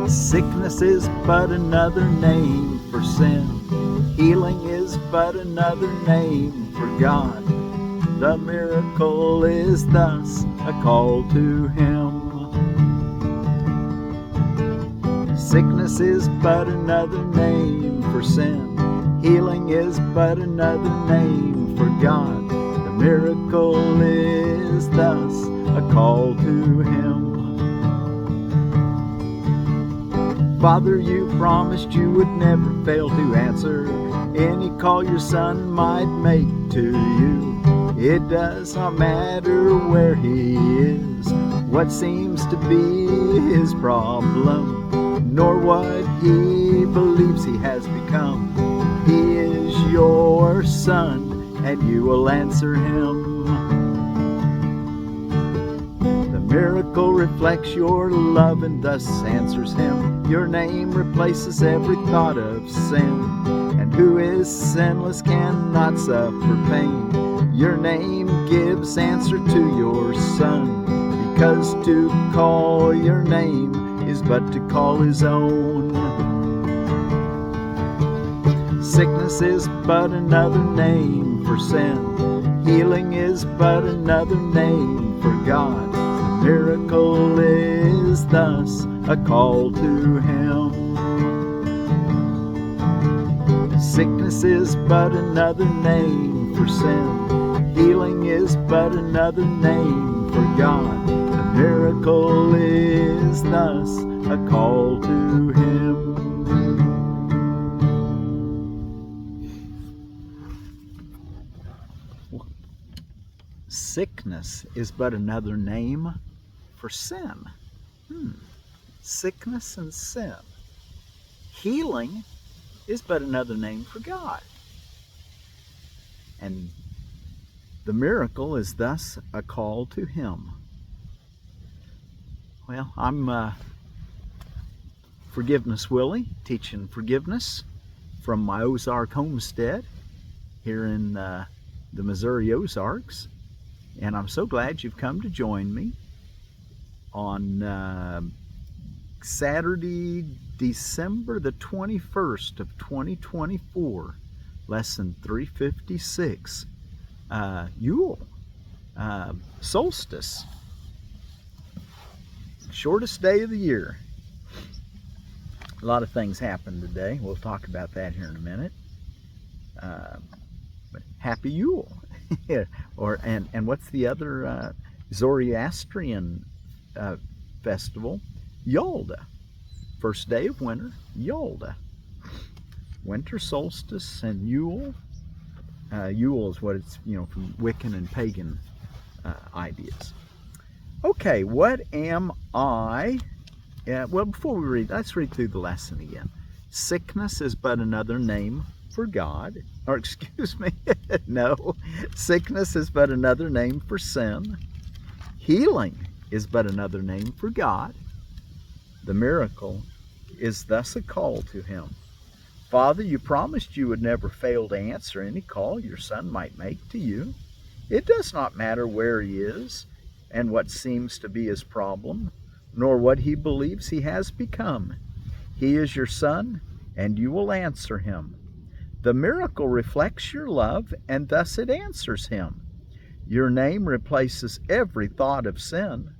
Sickness is but another name for sin. Healing is but another name for God. The miracle is thus a call to Him. Sickness is but another name for sin. Healing is but another name for God. The miracle is thus a call to Him. Father, you promised you would never fail to answer any call your Son might make to you. It does not matter where He is, what seems to be His problem, nor what He believes He has become. He is your Son, and you will answer Him. The miracle reflects your love and thus answers Him. Your name replaces every thought of sin, and who is sinless cannot suffer pain. Your name gives answer to your Son, because to call your name is but to call His own. Sickness is but another name for sin. Healing is but another name for God. The miracle is thus a call to Him. Sickness is but another name for sin. Healing is but another name for God. The miracle is thus a call to Him. Sickness is but another name for sin. Sickness and sin. Healing is but another name for God. And the miracle is thus a call to Him. Well, I'm Forgiveness Willie, teaching forgiveness from my Ozark homestead here in the Missouri Ozarks. And I'm so glad you've come to join me on Saturday, December the 21st of 2024, lesson 356, Yule, solstice, shortest day of the year. A lot of things happened today. We'll talk about that here in a minute. But happy Yule. and what's the other Zoroastrian festival? Yulda. First day of winter, Yulda. Winter solstice and Yule. Yule is what it's, from Wiccan and pagan ideas. Okay, what am I? Well, before we read, let's read through the lesson again. Sickness is but another name for God. Or excuse me, no. Sickness is but another name for sin. Healing is but another name for God. The miracle is thus a call to Him. Father, you promised you would never fail to answer any call your Son might make to you. It does not matter where He is and what seems to be His problem, nor what He believes He has become. He is your Son, and you will answer Him. The miracle reflects your love, and thus it answers Him. Your name replaces every thought of sin,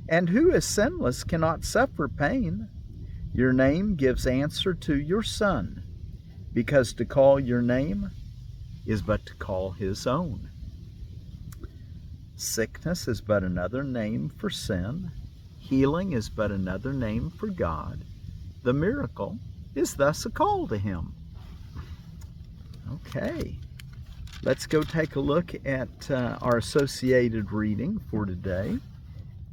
and who is sinless cannot suffer pain. Your name gives answer to your Son, because to call your name is but to call His own. Sickness is but another name for sin. Healing is but another name for God. The miracle is thus a call to Him. Okay, let's go take a look at our associated reading for today.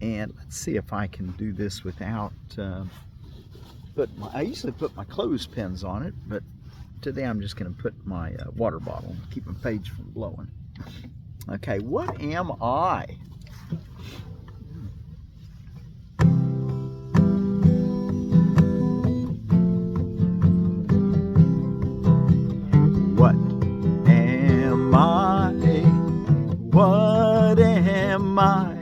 And let's see if I can do this without I usually put my clothespins on it, but today I'm just going to put my water bottle to keep my page from blowing. Okay, what am I? What am I? What am I?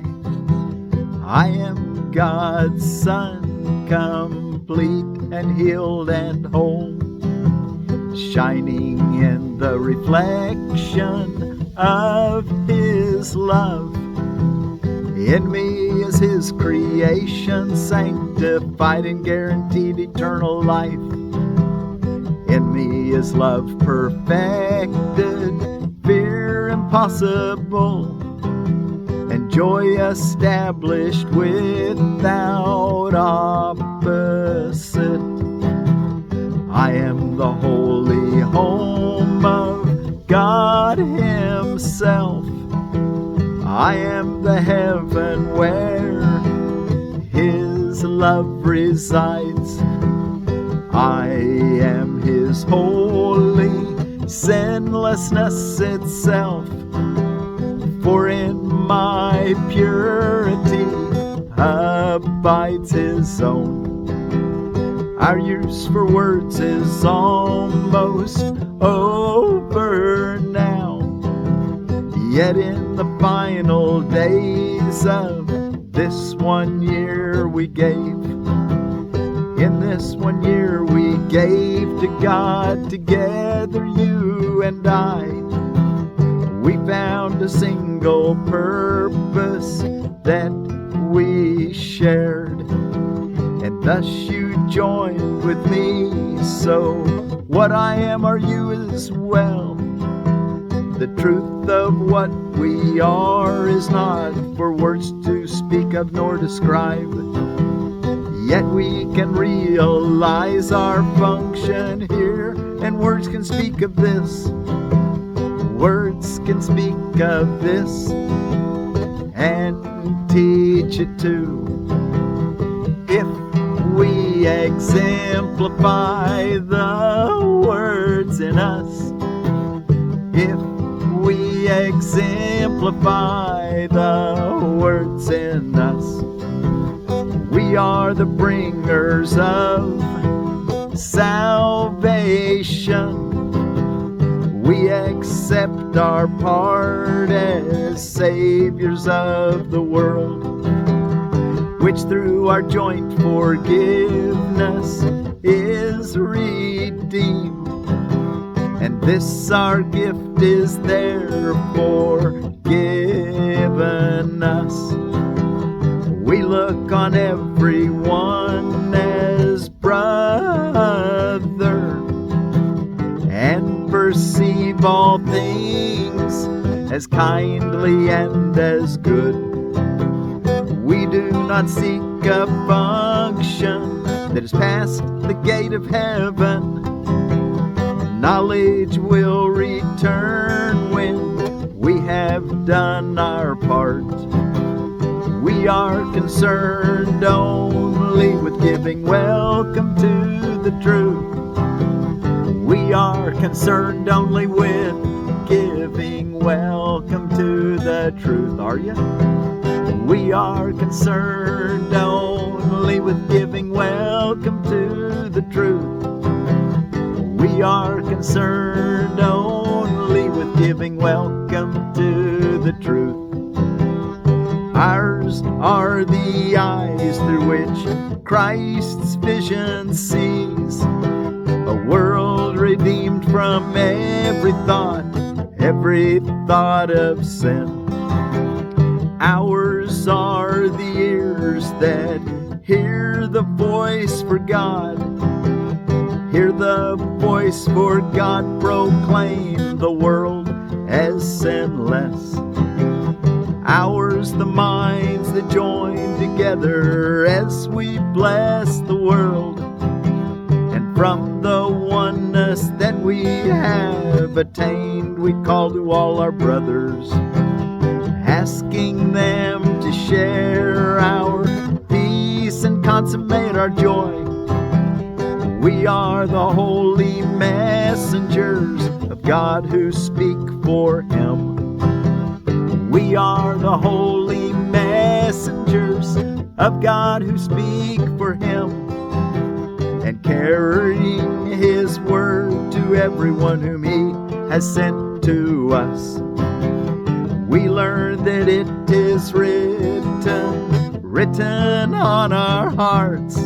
I am God's Son, complete complete and healed and whole, shining in the reflection of His love. In me is His creation, sanctified and guaranteed eternal life. In me is love perfected, fear impossible, and joy established without opposite. I am the holy home of God Himself. I am the heaven where His love resides. I am His holy sinlessness itself. For in my purity abides His own. Our use for words is almost over now. Yet in the final days of this 1 year we gave. In this 1 year we gave to God together, you and I. We found a single purpose that we shared, and thus you joined with me. So what I am are you as well. The truth of what we are is not for words to speak of nor describe. Yet we can realize our function here, and words can speak of this. Words can speak of this and teach it too. If we exemplify the words in us, if we exemplify the words in us, we are the bringers of salvation. We accept our part as saviors of the world, which through our joint forgiveness is redeemed. And this our gift is therefore given us. We look on everyone as brother, and perceive all things as kindly and as good. We do not seek a function that is past the gate of heaven. Knowledge will return when we have done our part. We are concerned only with giving welcome to the truth. We are concerned only with giving welcome to the truth. Are you? We are concerned only with giving welcome to the truth. We are concerned only with giving welcome to the truth. Ours are the eyes through which Christ's vision sees a world redeemed from every thought of sin. Ours are the ears that hear the voice for God. Hear the voice for God proclaim the world as sinless. Ours the minds that join together as we bless the world. And from the oneness that we have attained, we call to all our brothers, asking them to share our peace and consummate our joy. We are the holy messengers of God who speak for Him. We are the holy messengers of God who speak for Him, and carrying His word to everyone whom He has sent to us. We learn that it is written on our hearts,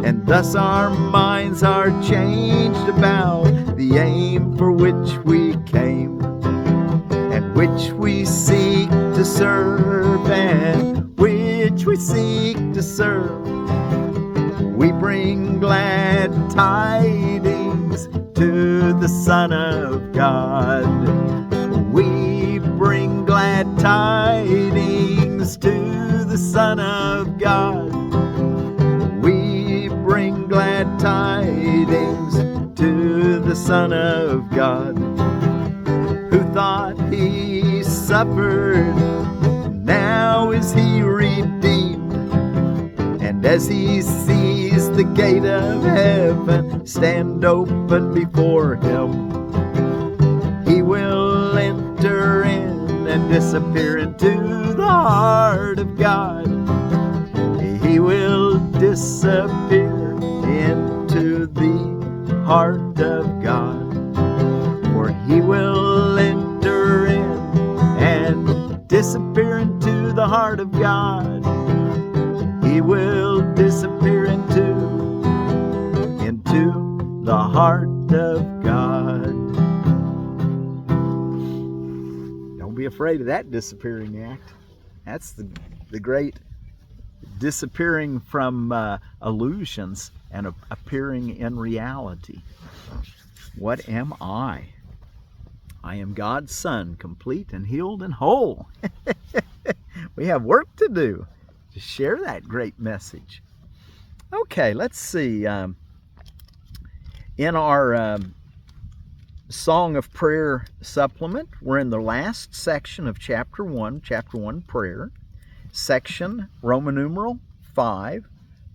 and thus our minds are changed about the aim for which we came, and which we seek to serve, and which we seek to serve. We bring glad tidings to the Son of God. We bring glad tidings to the Son of God. We bring glad tidings to the Son of God, who thought he suffered, now is he redeemed. And as he sees the gate of heaven stand open before him, he will enter in and disappear into the heart of God. He will disappear into the heart of God, for he will enter in and disappear into the heart of God. He will disappear into the heart of God. Don't be afraid of that disappearing act. That's the great disappearing from illusions and appearing in reality. What am I? I am God's Son, complete and healed and whole. We have work to do to share that great message. Okay, let's see. In our Song of Prayer supplement, we're in the last section of chapter 1 prayer, section Roman numeral 5,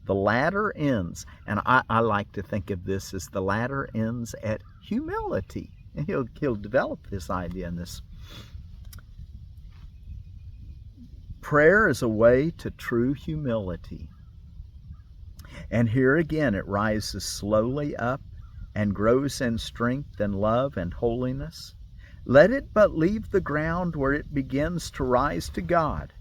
the latter ends. And I like to think of this as the latter ends at humility. And he'll develop this idea in this. Prayer is a way to true humility. And here again it rises slowly up and grows in strength and love and holiness. Let it but leave the ground where it begins to rise to God,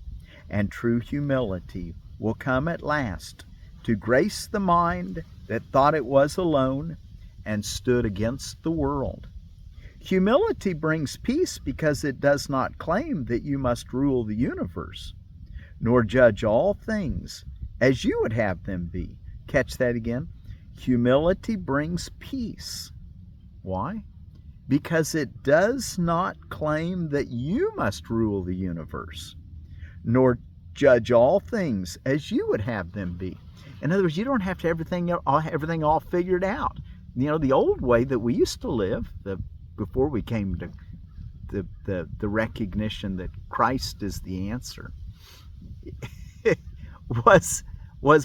and true humility will come at last to grace the mind that thought it was alone and stood against the world. Humility brings peace because it does not claim that you must rule the universe, nor judge all things as you would have them be. Catch that again. Humility brings peace. Why? Because it does not claim that you must rule the universe, nor judge all things as you would have them be. In other words, you don't have to have everything all figured out. You know, the old way that we used to live, before we came to the recognition that Christ is the answer, was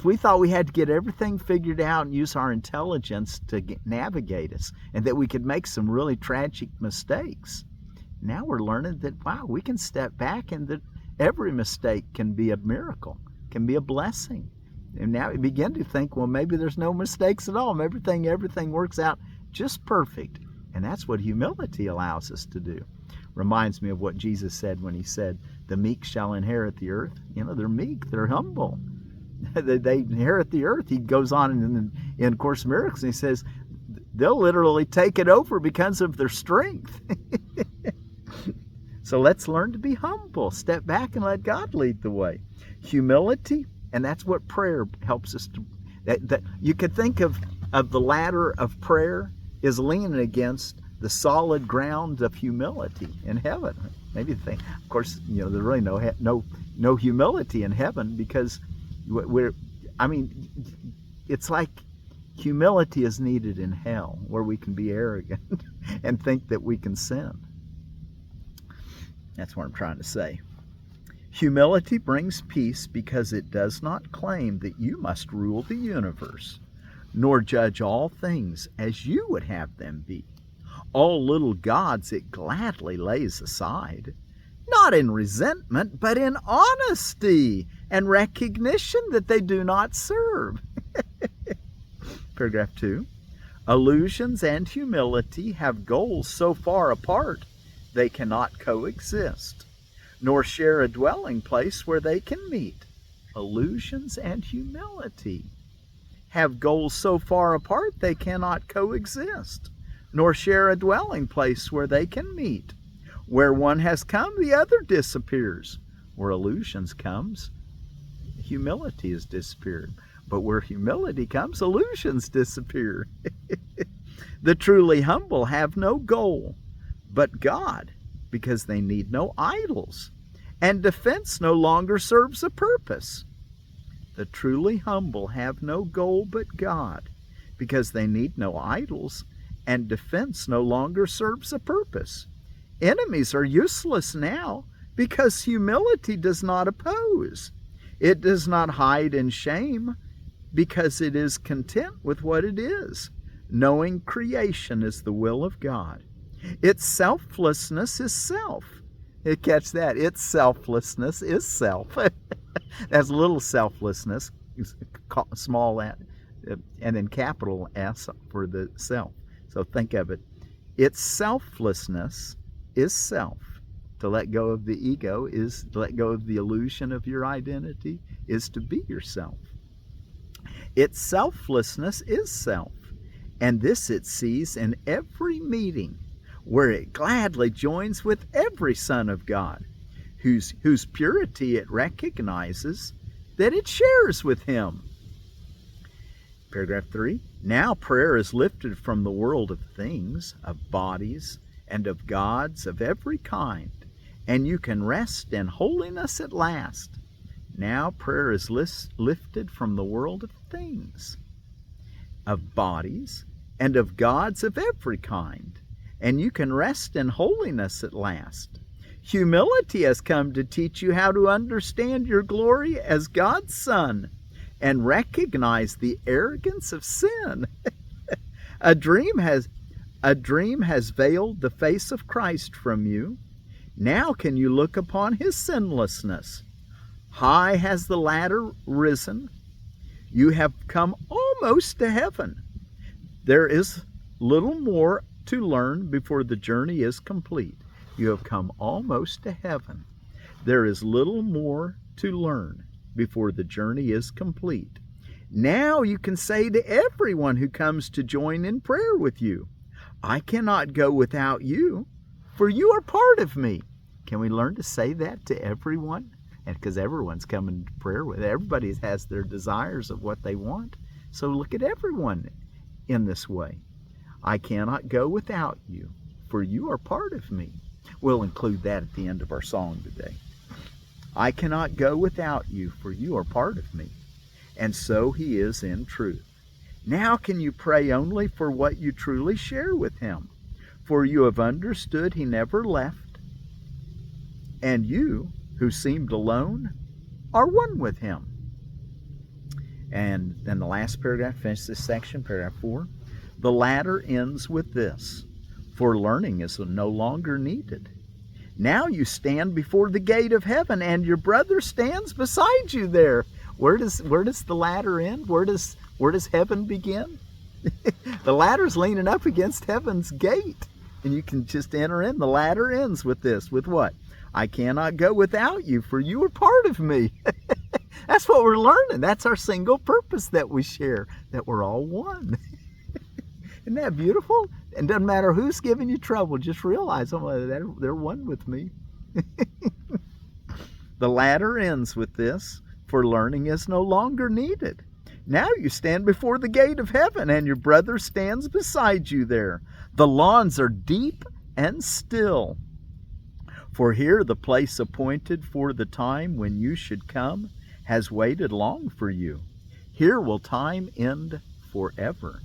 we thought we had to get everything figured out and use our intelligence to navigate us, and that we could make some really tragic mistakes. Now we're learning that, wow, we can step back, and that every mistake can be a miracle, can be a blessing. And now we begin to think, well, maybe there's no mistakes at all. Everything works out just perfect. And that's what humility allows us to do. Reminds me of what Jesus said when he said, the meek shall inherit the earth. You know, they're meek, they're humble. They inherit the earth. He goes on in Course in Miracles, and he says, they'll literally take it over because of their strength. So let's learn to be humble. Step back and let God lead the way. Humility, and that's what prayer helps us to. That you could think of the ladder of prayer is leaning against the solid ground of humility in heaven. Maybe think, of course, you know, there's really no humility in heaven, because it's like humility is needed in hell, where we can be arrogant and think that we can sin. That's what I'm trying to say. Humility brings peace because it does not claim that you must rule the universe, nor judge all things as you would have them be. All little gods it gladly lays aside, not in resentment, but in honesty and recognition that they do not serve. Paragraph 2. Illusions and humility have goals so far apart they cannot coexist, nor share a dwelling place where they can meet. Illusions and humility. have goals so far apart they cannot coexist, nor share a dwelling place where they can meet. Where one has come, the other disappears. Where illusions comes, humility has disappeared. But where humility comes, illusions disappear. The truly humble have no goal but God, because they need no idols, and defense no longer serves a purpose. The truly humble have no goal but God, because they need no idols, and defense no longer serves a purpose. Enemies are useless now, because humility does not oppose. It does not hide in shame, because it is content with what it is, knowing creation is the will of God. Its selflessness is self. Catch that. Its selflessness is self. That's little selflessness, small and then capital S for the self. So think of it. Its selflessness is self. To let go of the ego is to let go of the illusion of your identity, is to be yourself. Its selflessness is self, and this it sees in every meeting, where it gladly joins with every son of God, whose purity it recognizes that it shares with him. Paragraph 3. Now prayer is lifted from the world of things, of bodies, and of gods of every kind, and you can rest in holiness at last. Now prayer is lifted from the world of things, of bodies, and of gods of every kind, and you can rest in holiness at last. Humility has come to teach you how to understand your glory as God's Son and recognize the arrogance of sin. A dream has veiled the face of Christ from you. Now can you look upon his sinlessness? High has the ladder risen. You have come almost to heaven. There is little more to learn before the journey is complete. You have come almost to heaven. There is little more to learn before the journey is complete. Now you can say to everyone who comes to join in prayer with you, I cannot go without you, for you are part of me. Can we learn to say that to everyone? And because everyone's coming to prayer with, everybody has their desires of what they want. So look at everyone in this way. I cannot go without you, for you are part of me. We'll include that at the end of our song today. I cannot go without you, for you are part of me. And so he is in truth. Now can you pray only for what you truly share with him, for you have understood he never left, and you, who seemed alone, are one with him. And then the last paragraph, finish this section, paragraph 4. The latter ends with this, for learning is no longer needed. Now you stand before the gate of heaven, and your brother stands beside you there. Where does the ladder end? Where does heaven begin? The ladder's leaning up against heaven's gate, and you can just enter in. The ladder ends with this, with what? I cannot go without you, for you are part of me. That's what we're learning. That's our single purpose that we share, that we're all one. Isn't that beautiful? And doesn't matter who's giving you trouble, just realize they're one with me. The ladder ends with this, for learning is no longer needed. Now you stand before the gate of heaven, and your brother stands beside you there. The lawns are deep and still. For here the place appointed for the time when you should come has waited long for you. Here will time end forever.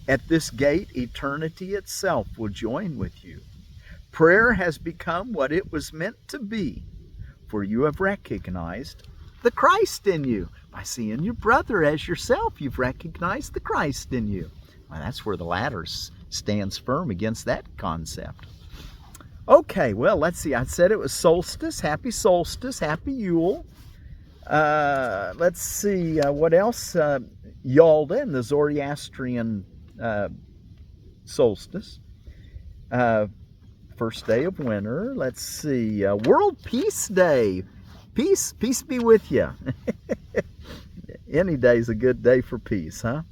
At this gate, eternity itself will join with you. Prayer has become what it was meant to be, for you have recognized the Christ in you. By seeing your brother as yourself, you've recognized the Christ in you. Well, that's where the ladder stands firm against that concept. Okay, well, let's see. I said it was solstice. Happy Yule. Let's see, what else? Yalda and the Zoroastrian solstice. First day of winter. Let's see, World Peace Day. Peace be with you. Any day's a good day for peace, huh?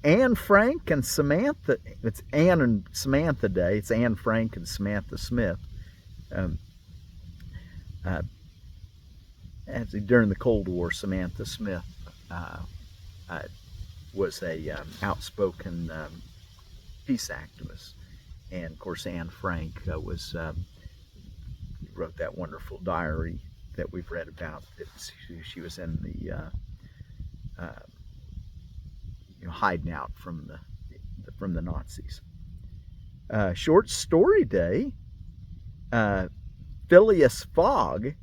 Anne Frank and Samantha. It's Anne and Samantha Day. It's Anne Frank and Samantha Smith. Um, uh, During the Cold War, Samantha Smith uh, was a outspoken peace activist, and of course Anne Frank wrote that wonderful diary that we've read about. She was in the hiding out from the Nazis. Short Story Day. Phileas Fogg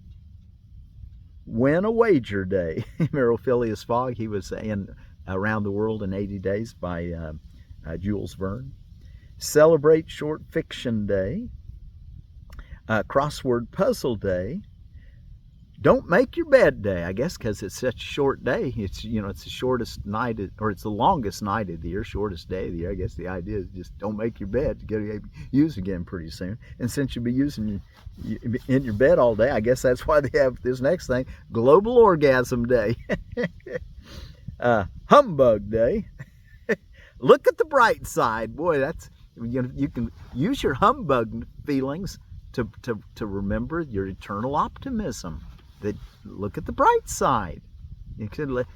Win a Wager Day. Remember Phileas Fogg? He was in Around the World in 80 Days by Jules Verne. Celebrate Short Fiction Day. Crossword Puzzle Day. Don't Make Your Bed Day, I guess, because it's such a short day. It's it's the shortest night, or it's the longest night of the year, shortest day of the year. I guess the idea is just don't make your bed to get it used again pretty soon. And since you'll be using in your bed all day, I guess that's why they have this next thing, Global Orgasm Day. Humbug Day. Look at the bright side, boy. That's you can use your humbug feelings to remember your eternal optimism. That look at the bright side.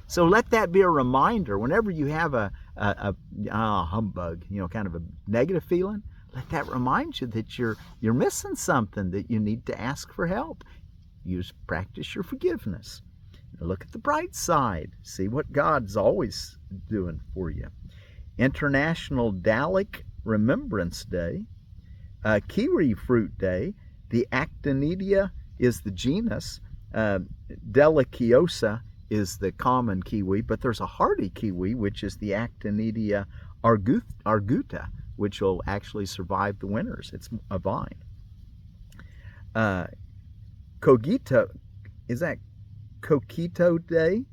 So let that be a reminder whenever you have a humbug, kind of a negative feeling. Let that remind you that you're missing something, that you need to ask for help. Practice your forgiveness. Look at the bright side. See what God's always doing for you. International Dalek Remembrance Day. Kiwi Fruit Day. The Actinidia is the genus. Deliciosa is the common kiwi, but there's a hardy kiwi, which is the Actinidia arguta, which will actually survive the winters. It's a vine. Coquito Day,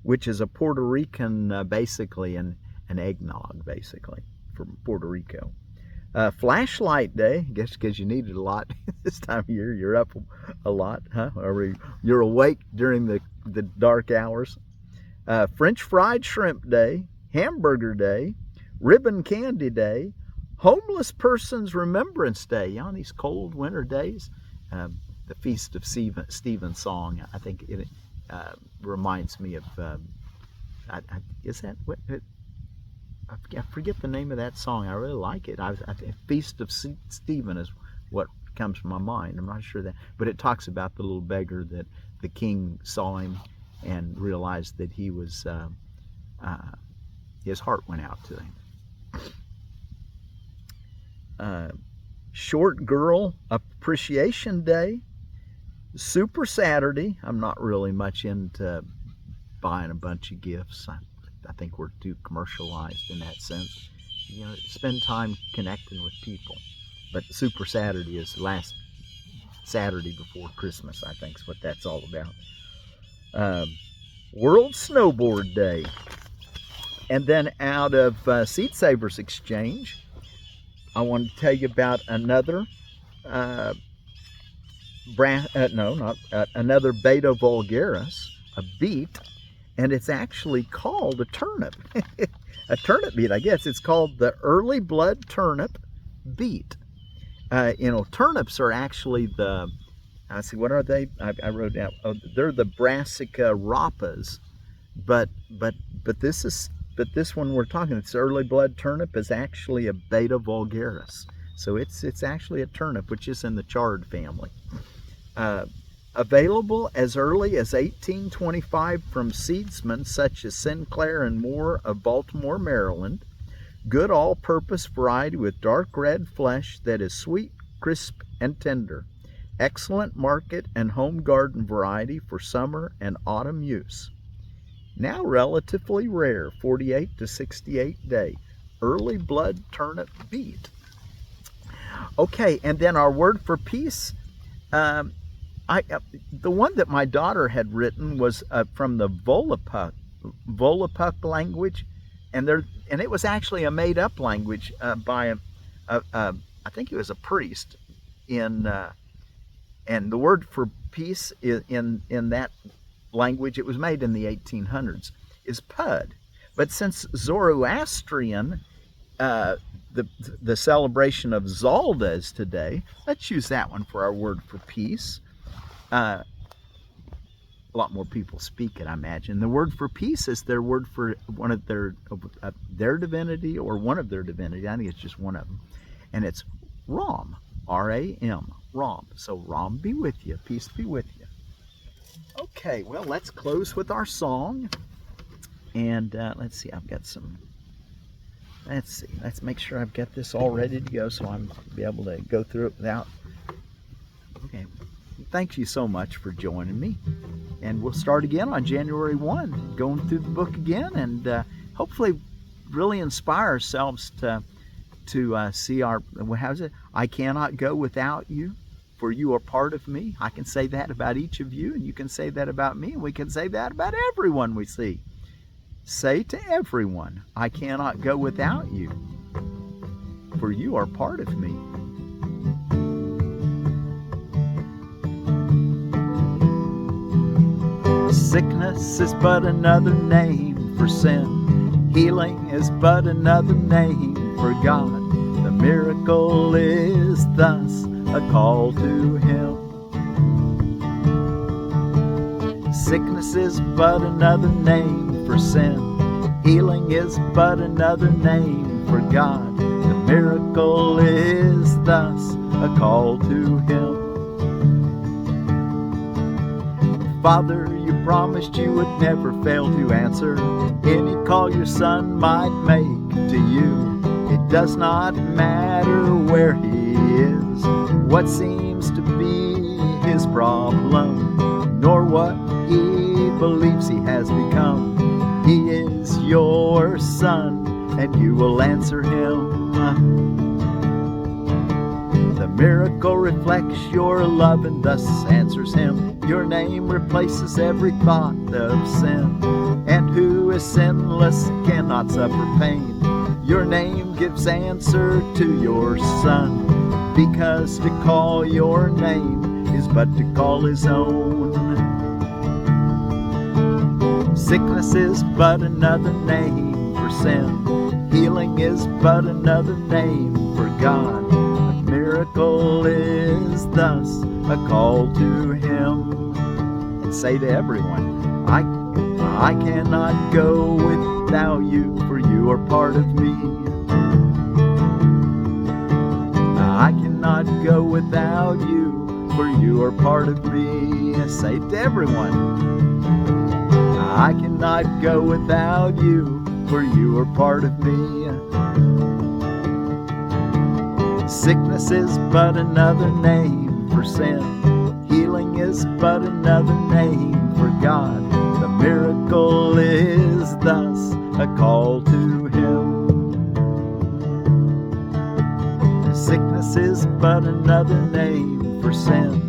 which is a Puerto Rican, basically an eggnog, basically, from Puerto Rico. Flashlight Day, I guess because you need it a lot this time of year. You're up a lot, huh? Or you're awake during the dark hours. French Fried Shrimp Day, Hamburger Day, Ribbon Candy Day, Homeless Person's Remembrance Day. On these cold winter days, the Feast of Stephen song, I think it reminds me of, is that what? I forget the name of that song. I really like it. I think Feast of Stephen is what comes to my mind. I'm not sure that, but it talks about the little beggar that the king saw him and realized that he was, his heart went out to him. Short Girl Appreciation Day. Super Saturday. I'm not really much into buying a bunch of gifts. I think we're too commercialized in that sense. Spend time connecting with people. But Super Saturday is the last Saturday before Christmas, I think is what that's all about. World Snowboard Day. And then out of Seed Savers Exchange, I want to tell you about another another Beta vulgaris, a beet. And it's actually called a turnip. A turnip beet, I guess. It's called the early blood turnip beet. Turnips are actually what are they? I wrote down. Oh, they're the Brassica rhopas. But this one we're talking, it's early blood turnip, is actually a Beta vulgaris. So it's actually a turnip, which is in the chard family. Available as early as 1825 from seedsmen such as Sinclair and Moore of Baltimore, Maryland. Good all-purpose variety with dark red flesh that is sweet, crisp, and tender. Excellent market and home garden variety for summer and autumn use. Now relatively rare, 48 to 68 day. Early blood turnip beet. Okay, and then our word for peace. The one that my daughter had written was from the Volapuk language, and it was actually a made-up language by I think he was a priest and the word for peace in that language, it was made in the 1800s, is Pud. But since Zoroastrian, the celebration of Zalda is today, let's use that one for our word for peace. A lot more people speak it, I imagine. The word for peace is their word for one of their divinity, or one of their divinity. I think it's just one of them. And it's Ram, R-A-M, Ram. So Ram be with you, peace be with you. Okay, well, let's close with our song. And let's see, I've got some, let's make sure I've got this all ready to go so I'm be able to go through it without. Okay, thank you so much for joining me. And we'll start again on January 1, going through the book again, and hopefully really inspire ourselves to see our, how's it? I cannot go without you, for you are part of me. I can say that about each of you, and you can say that about me, and we can say that about everyone we see. Say to everyone, I cannot go without you, for you are part of me. Sickness is but another name for sin. Healing is but another name for God. The miracle is thus a call to Him. Sickness is but another name for sin. Healing is but another name for God. The miracle is thus a call to Him. Father, you promised you would never fail to answer any call your Son might make to you. It does not matter where He is, what seems to be His problem, nor what He believes He has become. He is your Son, and you will answer Him. The miracle reflects your love and thus answers Him. Your name replaces every thought of sin, and who is sinless cannot suffer pain. Your name gives answer to your Son, because to call your name is but to call His own. Sickness is but another name for sin. Healing is but another name for God. The miracle is thus a call to Him. And say to everyone, I cannot go without you, for you are part of me. I cannot go without you, for you are part of me. Say to everyone, I cannot go without you, for you are part of me. Sickness is but another name for sin. Healing is but another name for God. The miracle is thus a call to Him. Sickness is but another name for sin.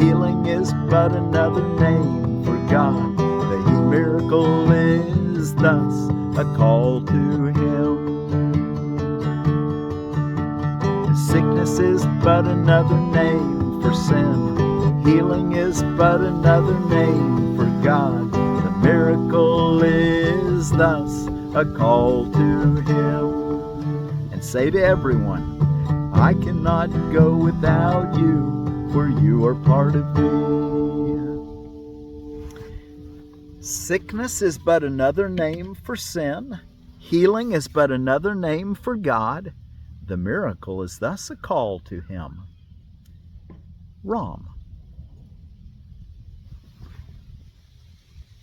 Healing is but another name for God. The miracle is thus a call to Him. Sickness is but another name for sin. Healing is but another name for God. The miracle is thus a call to Him. And say to everyone, I cannot go without you, for you are part of me. Sickness is but another name for sin. Healing is but another name for God. The miracle is thus a call to Him. Ram.